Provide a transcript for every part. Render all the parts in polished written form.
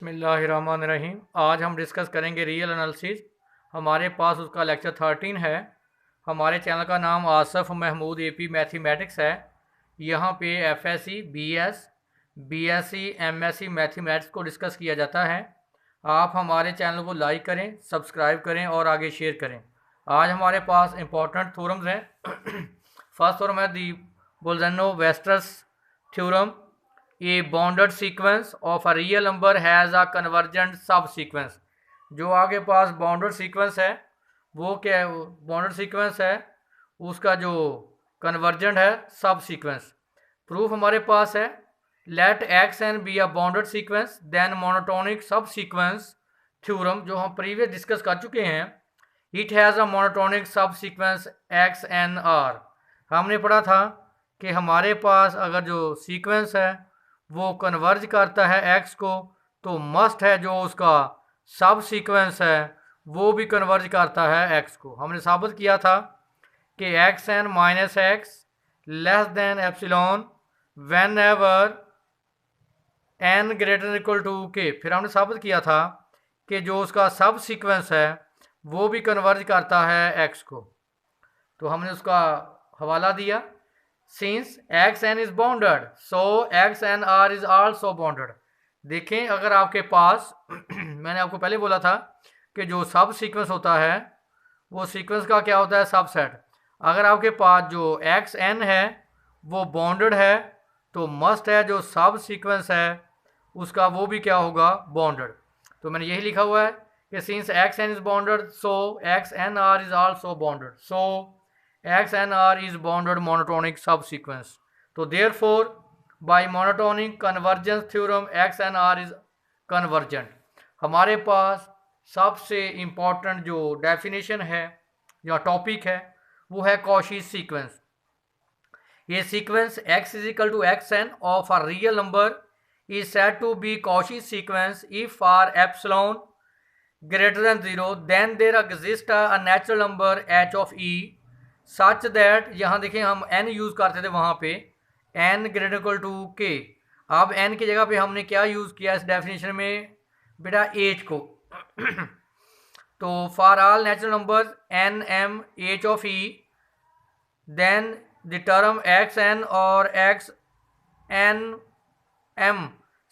बिस्मिल्लाहिर्रहमानिर्रहीम। आज हम डिस्कस करेंगे रियल एनालिसिस। हमारे पास उसका लेक्चर 13 है। हमारे चैनल का नाम आसफ़ महमूद एपी मैथमेटिक्स है। यहाँ पे FSc, BS, BSc, MSc mathematics को डिस्कस किया जाता है। आप हमारे चैनल को लाइक करें, सब्सक्राइब करें और आगे शेयर करें। आज हमारे पास इंपॉर्टेंट थ्योरम्स हैं। फर्स्ट थ्योरम है दी बोल्ज़नो-वेस्टर्स theorem. A bounded sequence of a real number has a convergent subsequence। जो आगे पास बाउंडेड सीक्वेंस है वो क्या है? बाउंडेड सीक्वेंस है उसका जो कन्वर्जेंट है सब सीक्वेंस। प्रूफ हमारे पास है let x n be a bounded sequence then monotonic subsequence theorem, जो हम प्रीवियस डिस्कस कर चुके हैं। It has a monotonic subsequence x n r. हमने पढ़ा था कि हमारे पास अगर जो सीक्वेंस है वो कन्वर्ज करता है एक्स को, तो मस्ट है जो उसका सब सीक्वेंस है वो भी कन्वर्ज करता है एक्स को। हमने साबित किया था कि x N minus x less than epsilon whenever n greater than equal to k. फिर हमने साबित किया था कि जो उसका सब सीक्वेंस है वो भी कन्वर्ज करता है एक्स को। तो हमने उसका हवाला दिया। Since x N is bounded so x n r is also bounded. देखें अगर आपके पास मैंने आपको पहले बोला था कि जो सब सीक्वेंस होता है वो सीक्वेंस का क्या होता है? सबसेट। अगर आपके पास जो एक्स एन है वो बाउंडेड है तो मस्ट है जो सब सीक्वेंस है उसका वो भी क्या होगा? बाउंडेड। तो मैंने यही लिखा हुआ है कि since x N is bounded so x n r is also bounded. So x n r is bounded monotonic subsequence. तो therefore by monotonic convergence theorem x n r is convergent. हमारे पास सबसे important जो definition है या topic है वो है कॉशी सीक्वेंस। ये sequence x is equal to x n of a real number is said to be Cauchy sequence if for epsilon greater than 0 then there exists a natural number h of e such that, यहाँ देखें हम n use करते थे वहाँ पे n greater equal to k। अब n की जगह पे हमने क्या यूज़ किया इस डेफिनेशन में? बेटा h को। तो for all natural number n m h of e then the term x n और x n m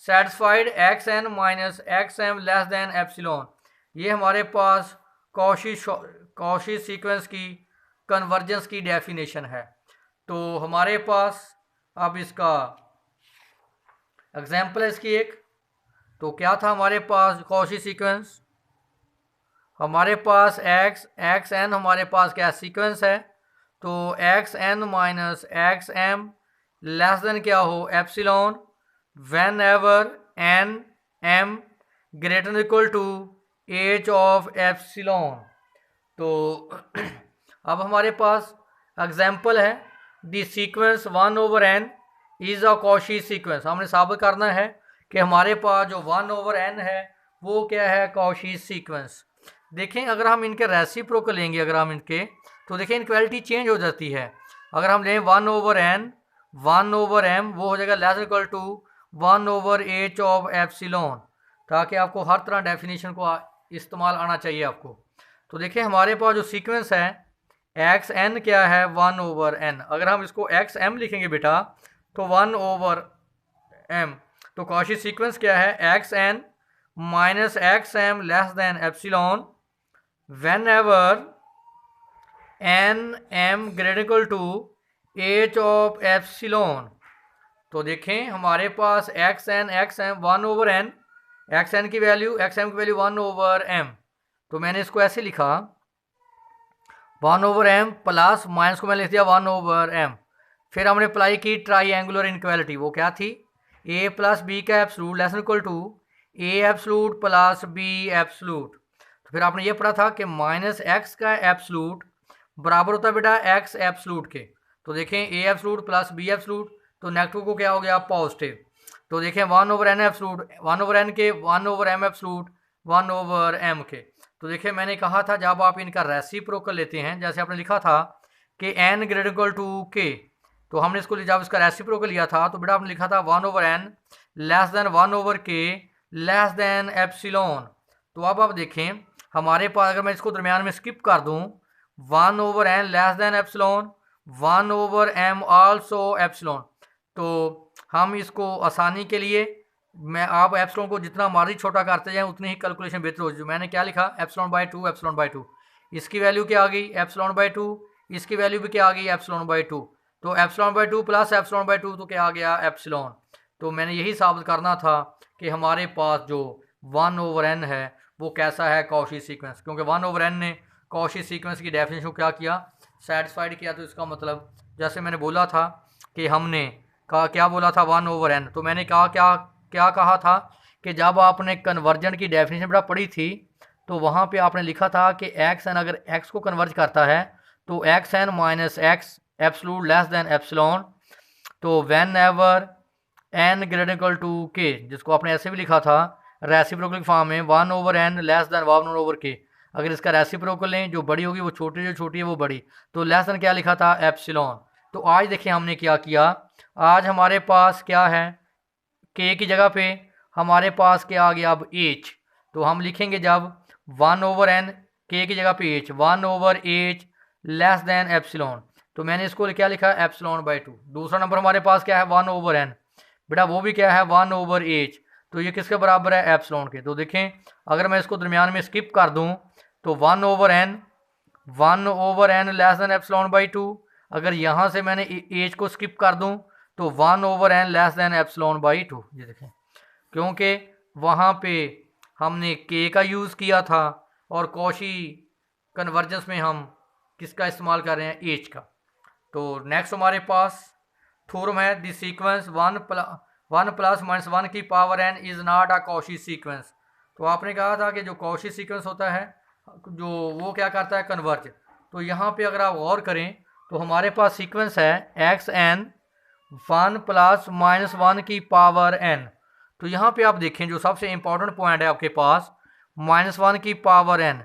satisfied x n minus x m less than epsilon। ये हमारे पास कॉशी सीक्वेंस की कन्वर्जेंस की definition है। तो हमारे पास अब इसका एग्जांपल है इसकी एक। तो क्या था हमारे पास कॉशी सीक्वेंस? हमारे पास एक्स एन हमारे पास क्या सीक्वेंस है? तो x N minus x M less than क्या हो? Epsilon whenever N M greater than equal to H of epsilon. तो अब हमारे पास एग्जाम्पल है the sequence 1 over n is a Cauchy sequence. हमने साबित करना है कि हमारे पास जो 1 ओवर n है वो क्या है? Cauchy sequence. देखें अगर हम इनके रेसिप्रोकल लेंगे, अगर हम इनके, तो देखें इनक्वालिटी चेंज हो जाती है। अगर हम लें 1 ओवर n 1 ओवर m वो हो जाएगा less equal to 1 over h of epsilon, ताकि आपको हर तरह डेफिनेशन को इस्तेमाल आना चाहिए आपको। तो देखिए हमारे पास जो सीक्वेंस है एक्स एन क्या है? 1 ओवर एन। अगर हम इसको एक्स एम लिखेंगे बेटा तो 1 ओवर एम। तो कॉशी सीक्वेंस क्या है? X N minus x M less than epsilon whenever N M greater equal to H of epsilon. तो देखें हमारे पास X M 1 over N, X N की वैल्यू एक्स एम की value 1 over M. तो मैंने इसको ऐसे लिखा 1 ओवर एम प्लस माइनस को मैंने लिख दिया 1 ओवर एम। फिर हमने अप्लाई की ट्राईएंगुलर इनक्वालिटी। वो क्या थी? ए प्लस बी का absolute less than equal to a absolute plus b absolute. तो फिर आपने ये पढ़ा था कि माइनस एक्स का एब्सलूट बराबर होता है बेटा एक्स एब्सलूट के। तो देखें a absolute plus b absolute, तो नेगेटिव को क्या हो गया? पॉजिटिव। तो देखें 1 over n absolute 1 over n के 1 over m absolute 1 over m के। तो देखिए मैंने कहा था जब आप इनका रेसिप्रोकल लेते हैं, जैसे आपने लिखा था कि n greater equal to k, तो हमने इसको जब इसका रेसिप्रोकल लिया था तो बेटा आपने लिखा था 1 over n less than 1 over के लेस देन एप्सिलॉन। तो अब आप देखें हमारे पास, अगर मैं इसको दरमियान में स्किप कर दूं, 1/n less than epsilon, 1/m also epsilon. तो हम इसको आसानी के लिए, मैं आप एप्सिलॉन को जितना मर्जी छोटा करते जाएं उतनी ही कैलकुलेशन बेहतर हो जाए। मैंने क्या लिखा, एप्सिलॉन बाई 2, एप्सिलॉन बाई 2। इसकी वैल्यू क्या आ गई, एप्सिलॉन बाई 2। इसकी वैल्यू भी क्या आ गई, एप्सिलॉन बाई 2। तो epsilon by 2 plus epsilon by 2 तो क्या आ गया, एप्सिलॉन। तो मैंने यही साबित करना था कि हमारे पास जो 1/n है वो कैसा है, कॉशी सीक्वेंस। क्योंकि 1/n ने कॉशी सीक्वेंस की डेफिनेशन को क्या किया, सेटिस्फाइड किया। तो इसका मतलब जैसे मैंने बोला था कि हमने कहा, क्या बोला था, 1/n। तो मैंने कहा क्या क्या कहा था कि जब आपने कन्वर्जन की डेफिनेशन बड़ा पढ़ी थी तो वहाँ पे आपने लिखा था कि xn अगर x को कन्वर्ज करता है तो xn minus x absolute less than epsilon. तो whenever n greater equal to k, जिसको आपने ऐसे भी लिखा था रेसिप्रोकल फॉर्म में, 1/n लेस देन 1/k। अगर इसका रेसिप्रोकल लें, जो बड़ी होगी वो छोटी, जो छोटी है वो बड़ी। तो लेस देन क्या लिखा था, एप्सिलॉन। तो आज देखिए हमने क्या किया, आज हमारे पास क्या है, k की जगह पे हमारे पास क्या आ गया, अब h। तो हम लिखेंगे जब 1/n, k की जगह पे h, 1/h less than epsilon. तो मैंने इसको क्या लिखा, एप्सिलॉन बाई 2। दूसरा नंबर हमारे पास क्या है, 1/n। बेटा वो भी क्या है, 1/h। तो ये किसके बराबर है, एप्सिलॉन के। तो देखें अगर मैं इसको दरमियान में स्किप कर दूं तो 1/n less than epsilon by 2। अगर यहाँ से मैंने h को स्किप कर दूं तो 1/n less than epsilon by 2। ये देखें, क्योंकि वहाँ पे हमने k का यूज़ किया था और कॉशी कन्वर्जेंस में हम किसका इस्तेमाल कर रहे हैं, h का। तो नेक्स्ट हमारे पास थ्योरम है, द सीक्वेंस 1 प्लस माइनस 1 की power n is not a Cauchy sequence. तो आपने कहा था कि जो कॉशी सीक्वेंस होता है जो वो क्या करता है, कन्वर्ज। तो यहाँ पे अगर आप गौर करें तो हमारे पास सीक्वेंस है xn 1 प्लस माइनस 1 की पावर n। तो यहाँ पे आप देखें जो सबसे इंपॉर्टेंट पॉइंट है आपके पास, -1 की पावर n,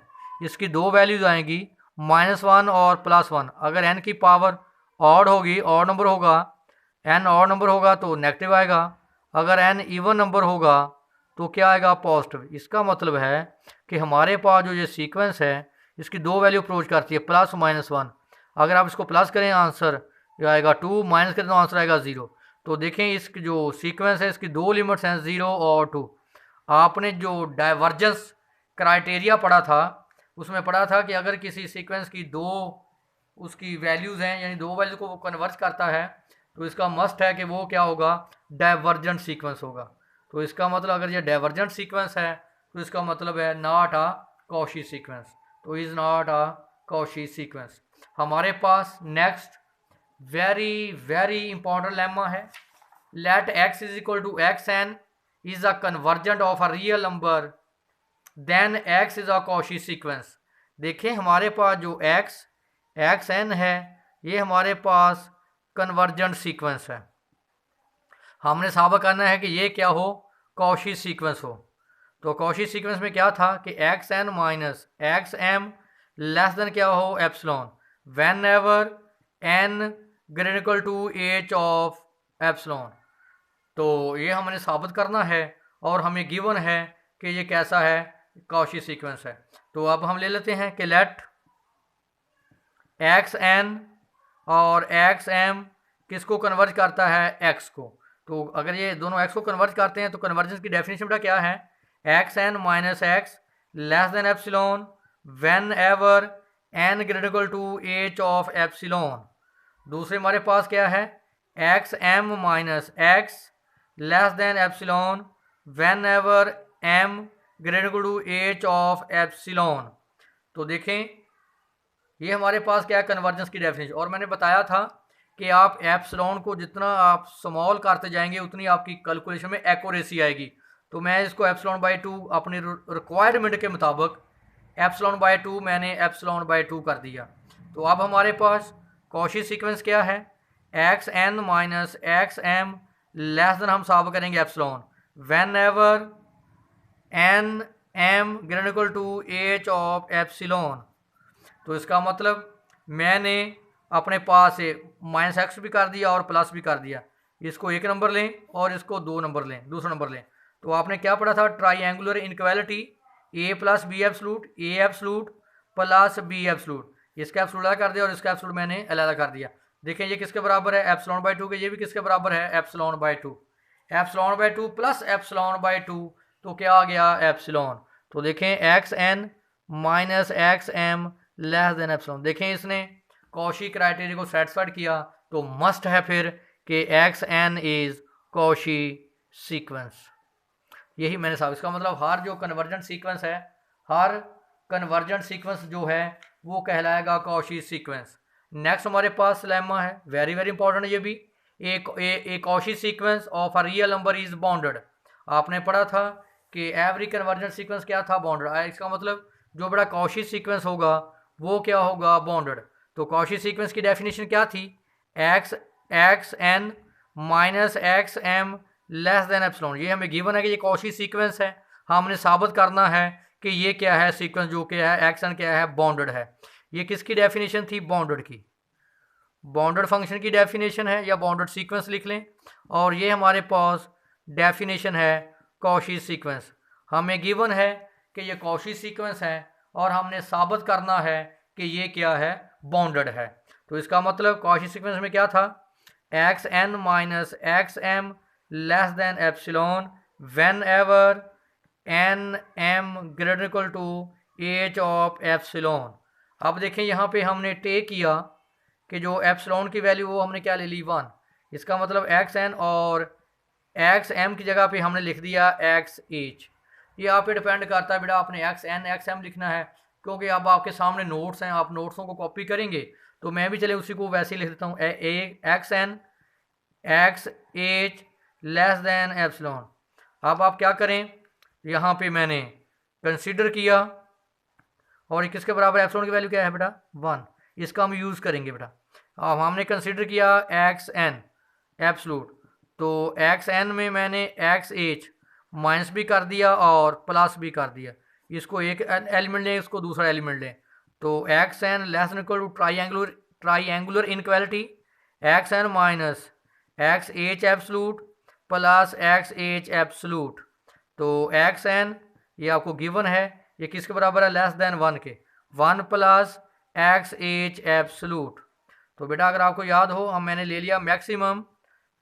इसकी दो वैल्यूज आएंगी, -1 और +1। अगर n की पावर ऑड होगी, ऑड नंबर होगा, n ऑड नंबर होगा तो नेगेटिव आएगा। अगर n इवन नंबर होगा तो क्या आएगा, पॉजिटिव। इसका मतलब है कि हमारे पास जो ये सीक्वेंस है इसकी दो वैल्यू अप्रोच करती है, प्लस -1। अगर आप इसको प्लस करें आंसर ये आएगा 2, माइनस करें तो आंसर आएगा 0। तो देखें इसकी जो सीक्वेंस है इसकी दो लिमिट्स हैं, 0 और 2। आपने जो डाइवर्जेंस क्राइटेरिया पढ़ा था उसमें पढ़ा था कि अगर किसी सीक्वेंस की दो उसकी वैल्यूज़ हैं, यानी दो वैल्यू को वो कन्वर्ज करता है, तो इसका मस्ट है कि वो क्या होगा, डाइवर्जेंट सीक्वेंस होगा। तो इसका मतलब अगर ये डाइवर्जेंट सीक्वेंस है तो इसका मतलब है नॉट अ कॉशी सीक्वेंस। तो is not a Cauchy sequence. हमारे पास next very very important lemma है, let x is equal to xn is a convergent of a real number then x is a Cauchy sequence. देखें हमारे पास जो xn है ये हमारे पास कन्वर्जेंट सीक्वेंस है। हमने साबित करना है कि ये क्या हो, कॉशी सीक्वेंस हो। तो कॉशी सीक्वेंस में क्या था कि xn minus xm less than क्या हो, epsilon, whenever n greater equal to h of epsilon. तो ये हमने साबित करना है और हमें गिवन है कि ये कैसा है, कॉशी सीक्वेंस है। तो अब हम ले लेते हैं कि लेट xn और xm किसको कन्वर्ज करता है, x को। तो अगर ये दोनों x को कन्वर्ज करते हैं तो कन्वर्जेंस की डेफिनेशन बेटा क्या है, xn minus x less than epsilon whenever n greater equal to h of epsilon. दूसरे हमारे पास क्या है, xm minus x less than epsilon whenever m greater equal to h of epsilon. तो देखें ये हमारे पास क्या है, कन्वर्जेंस की डेफिनेशन। और मैंने बताया था कि आप एप्सिलॉन को जितना आप स्मॉल करते जाएंगे उतनी आपकी कैलकुलेशन में एक्यूरेसी आएगी। तो मैं इसको एप्सिलॉन बाई 2 अपनी रिक्वायरमेंट के मुताबिक एप्सिलॉन बाई 2 मैंने एप्सिलॉन बाई 2 कर दिया। तो अब हमारे पास कॉशी सीक्वेंस क्या है, xn minus xm less than हम साबित करेंगे epsilon whenever n m greater equal to h of epsilon. तो इसका मतलब मैंने अपने पास से माइनस एक्स भी कर दिया और प्लस भी कर दिया। इसको एक नंबर लें और इसको दो नंबर लें, दूसरा नंबर लें। तो आपने क्या पढ़ा था, ट्राइंगुलर इनक्वालिटी ए प्लस बी एब्सलूट, ए एब्सलूट प्लस बी एब्सलूट, इसका एब्सलूट अलग कर दिया और इसका एब्सलूट मैंने अलग कर दिया। देखें ये किसके बराबर है, एप्सिलॉन बाय 2 के, ये भी किसके बराबर है, epsilon by 2, epsilon by 2 plus epsilon by 2, तो क्या आ गया, एप्सिलॉन। तो देखें x N minus x M less than epsilon, देखें इसने कॉशी क्राइटेरिया को सेटिस्फाइड किया, तो मस्ट है फिर कि x N is Cauchy sequence. यही मैंने साबित, इसका मतलब हर जो कन्वर्जेंट सीक्वेंस है, हर कन्वर्जेंट सीक्वेंस जो है वो कहलाएगा कॉशी सीक्वेंस। नेक्स्ट हमारे पास लेमा है, वेरी वेरी इंपॉर्टेंट, ये भी एक Cauchy sequence of a real number is bounded. आपने पढ़ा था कि एवरी कन्वर्जेंट सीक्वेंस क्या था, बाउंडेड। इसका मतलब जो बड़ा कॉशी सीक्वेंस होगा वो क्या होगा, बाउंडेड। तो कॉशी सीक्वेंस की डेफिनेशन क्या थी, x N minus x M less than epsilon. ये हमें गिवन है कि ये कॉशी सीक्वेंस है, हमने साबित करना है कि ये क्या है सीक्वेंस, जो क्या है एक्स एन क्या है, बाउंडेड है। ये किसकी डेफिनेशन थी, बाउंडेड की, बाउंडेड फंक्शन की डेफिनेशन है, या बाउंडेड सीक्वेंस लिख लें। और ये हमारे पास डेफिनेशन है कॉशी सीक्वेंस। हमें गिवन है कि ये कॉशी सीक्वेंस है और हमने साबित करना है कि ये क्या है, बाउंडेड है। तो इसका मतलब कॉशी सीक्वेंस में क्या था, x N minus x M less than epsilon whenever N M greater equal to H of epsilon. अब देखें यहाँ पे हमने टेक किया कि जो एप्सिलॉन की वैल्यू वो हमने क्या ले ली, 1। इसका मतलब एक्स एन और एक्स एम की जगह पे हमने लिख दिया एक्स एच। ये आप पे डिपेंड करता है बेटा, आपने एक्स एन एक्स एम लिखना है, क्योंकि अब आपके सामने नोट्स हैं, आप नोट्सों को कॉपी करेंगे, तो मैं भी चले उसी को वैसे ही लिख देता हूँ, x n x h less than epsilon. अब आप क्या करें, यहाँ पे मैंने कंसीडर किया, और किसके बराबर एप्सिलॉन की वैल्यू क्या है बेटा, 1। इसका हम यूज़ करेंगे बेटा। अब हमने कंसीडर किया एक्स एन एब्सलूट, तो एक्स एन में मैंने एक्स एच माइनस भी कर दिया और प्लस भी कर दिया। इसको एक एलिमेंट लें, इसको दूसरा एलिमेंट लें, तो x n less than equal to triangular inequality x N minus x h absolute plus x h absolute. तो एक्स एन ये आपको गिवन है, ये किसके बराबर है, लेस देन 1 के, 1 प्लस एक्स एच एब्सलूट। तो बेटा अगर आपको याद हो, हम मैंने ले लिया मैक्सिमम,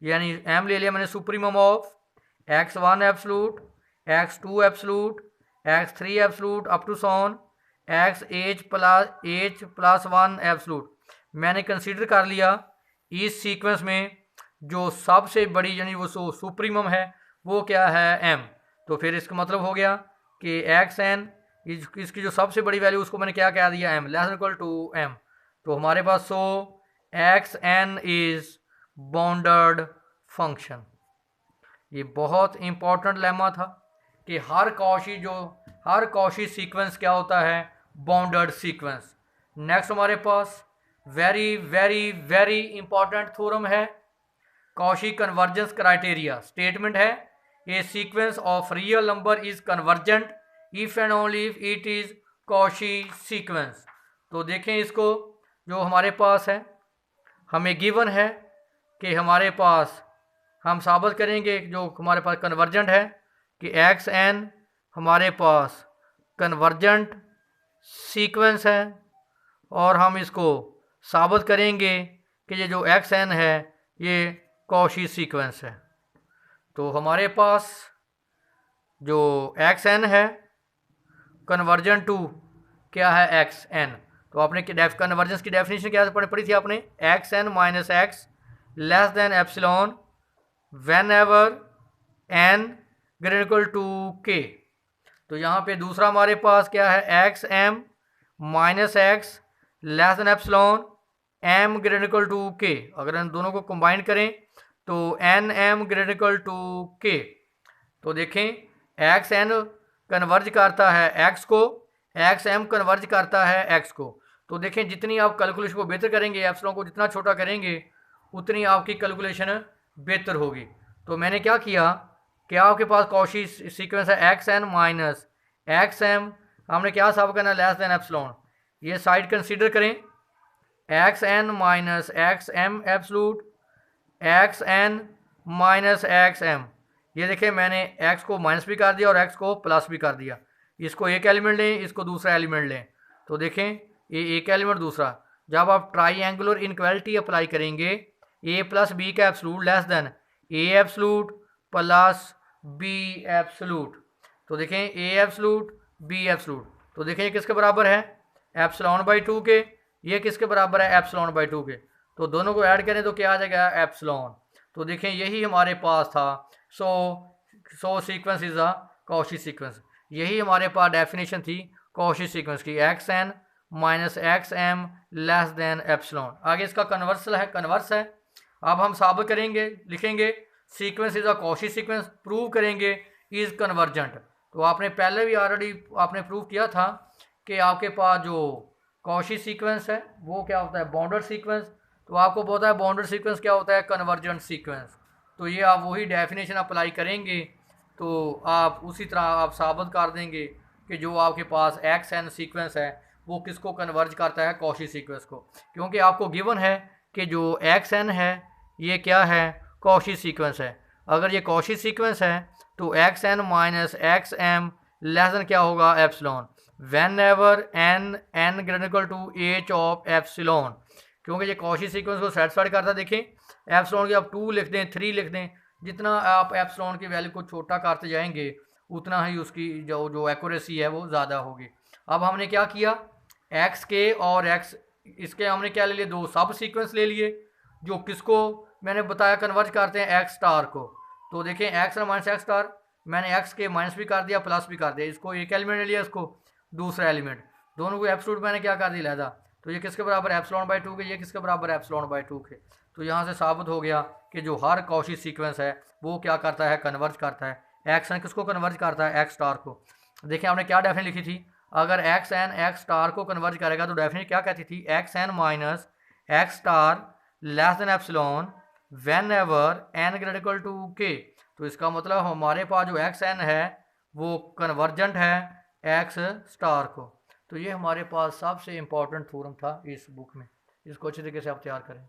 यानी एम ले लिया मैंने supremum of x1 absolute, x2 absolute, x3 absolute up to son x h plus 1 absolute. मैंने कंसीडर कर लिया इस सीक्वेंस में जो सबसे बड़ी यानी वो सुप्रीमम है वो क्या है, m। तो फिर इसका मतलब हो गया कि एक्स एन इसकी जो सबसे बड़ी वैल्यू उसको मैंने क्या कह दिया, m less equal to m। तो हमारे पास X N is bounded function. ये बहुत इंपॉर्टेंट लेमा था कि हर कॉशी सीक्वेंस क्या होता है, बाउंडेड सीक्वेंस। नेक्स्ट हमारे पास very very very important theorem है, कॉशी कन्वर्जेंस क्राइटेरिया। स्टेटमेंट है a sequence of real number is convergent if and only if it is Cauchy sequence. तो देखें इसको, जो हमारे पास है, हमें गिवन है कि हमारे पास, हम साबित करेंगे जो हमारे पास कन्वर्जेंट है कि एक्स एन हमारे पास कन्वर्जेंट सीक्वेंस है, और हम इसको साबित करेंगे कि ये जो एक्स एन है ये कॉशी सीक्वेंस है। तो हमारे पास जो एक्स एन है कन्वर्जेंट टू क्या है, एक्स एन। तो आपने कन्वर्जेंस की डेफिनेशन क्या पढ़ी थी आपने, x N minus x less than epsilon whenever n greater equal to k. तो यहाँ पे दूसरा हमारे पास क्या है, x m minus x less than epsilon m greater equal to k. अगर इन दोनों को कंबाइन करें तो n M greater equal to k. तो देखें एक्स एन कन्वर्ज करता है एक्स को, एक्स एम कन्वर्ज करता है एक्स को। तो देखें जितनी आप कैलकुलेशन को बेहतर करेंगे, एप्सिलॉन को जितना छोटा करेंगे उतनी आपकी कैलकुलेशन बेहतर होगी। तो मैंने क्या किया कि आपके पास कॉशी सीक्वेंस है x N minus x m, हमने क्या साबित करना, लेस देन एप्सिलॉन। ये साइड कंसीडर करें, x N minus x m absolute, x N minus x m, ये देखिए मैंने x को माइनस भी कर दिया और x को प्लस भी कर दिया। इसको एक एलिमेंट लें, इसको दूसरा एलिमेंट लें, तो देखें ये एक एलिमेंट दूसरा। जब आप ट्राइएंगुलर इनक्वालिटी अप्लाई करेंगे, a प्लस बी का absolute less then a absolute plus b absolute, तो देखें a एब्सलूट b एब्सलूट, तो देखें ये किसके बराबर है, एप्सिलॉन बाई 2 के। ये किसके बराबर है, एप्सिलॉन बाई 2 के। तो दोनों को ऐड करें तो क्या आ जाएगा, एप्सिलॉन। तो देखें यही हमारे पास था। So sequence is a Cauchy sequence. यही हमारे पास डेफिनेशन थी कॉची सीक्वेंस की, X N minus x M less than epsilon. आगे इसका कन्वर्स है। अब हम साबित करेंगे, लिखेंगे sequence is a Cauchy sequence, prove करेंगे इज कन्वर्जेंट। तो आपने पहले भी ऑलरेडी आपने प्रूव किया था कि आपके पास जो कॉची सीक्वेंस है वो क्या होता है, बाउंडेड सीक्वेंस। तो आपको पता है बाउंडेड सीक्वेंस क्या होता है, कन्वर्जेंट सीक्वेंस। तो ये आप वही डेफिनेशन अप्लाई करेंगे तो आप उसी तरह आप साबित कर देंगे कि जो आपके पास एक्स एन सीक्वेंस है वो किसको कन्वर्ज करता है, कॉची सीक्वेंस को। क्योंकि आपको गिवन है कि जो एक्स एन है ये क्या है, कॉची सीक्वेंस है। अगर ये कॉची सीक्वेंस है तो x N minus x M less than क्या होगा, epsilon. Whenever n greater equal to H of epsilon, क्योंकि ये कॉची सीक्वेंस को सेटिस्फाइड करता है। देखें एप्सिलॉन की आप 2 लिख दें, 3 लिख दें, जितना आप एप्सिलॉन की वैल्यू को छोटा करते जाएंगे उतना ही उसकी जो एक्यूरेसी है वो ज़्यादा होगी। अब हमने क्या किया, एक्स के और एक्स इसके हमने क्या ले लिए, दो सब सीक्वेंस ले लिए जो किसको मैंने बताया कन्वर्ज करते हैं, एक्स स्टार को। तो देखें एक्स माइनस एक्स स्टार, मैंने एक्स के माइनस भी कर दिया प्लस भी कर दिया। इसको एक एलिमेंट ले लिया, इसको दूसरा एलिमेंट, दोनों को एब्सोल्यूट मैंने क्या कर दिया लहदा। तो ये किसके बराबर है, एप्सिलॉन बाई 2 के। ये किसके बराबर है, एप्सिलॉन बाई 2 के। तो यहाँ से साबित हो गया कि जो हर कॉची सीक्वेंस है वो क्या करता है, कन्वर्ज करता है। एक्स एन किसको कन्वर्ज करता है, एक्स स्टार को। देखिए हमने क्या डेफिनेशन लिखी थी, अगर एक्स एन एक्स स्टार को कन्वर्ज करेगा तो डेफिनेशन क्या कहती थी, x N minus x star less than epsilon whenever n greater equal to k. तो इसका मतलब हमारे पास जो एक्स एन है वो कन्वर्जेंट है एक्स स्टार को। तो ये हमारे पास सबसे इम्पोर्टेंट थ्योरम था इस बुक में। इसको अच्छी तरीके से आप तैयार करें।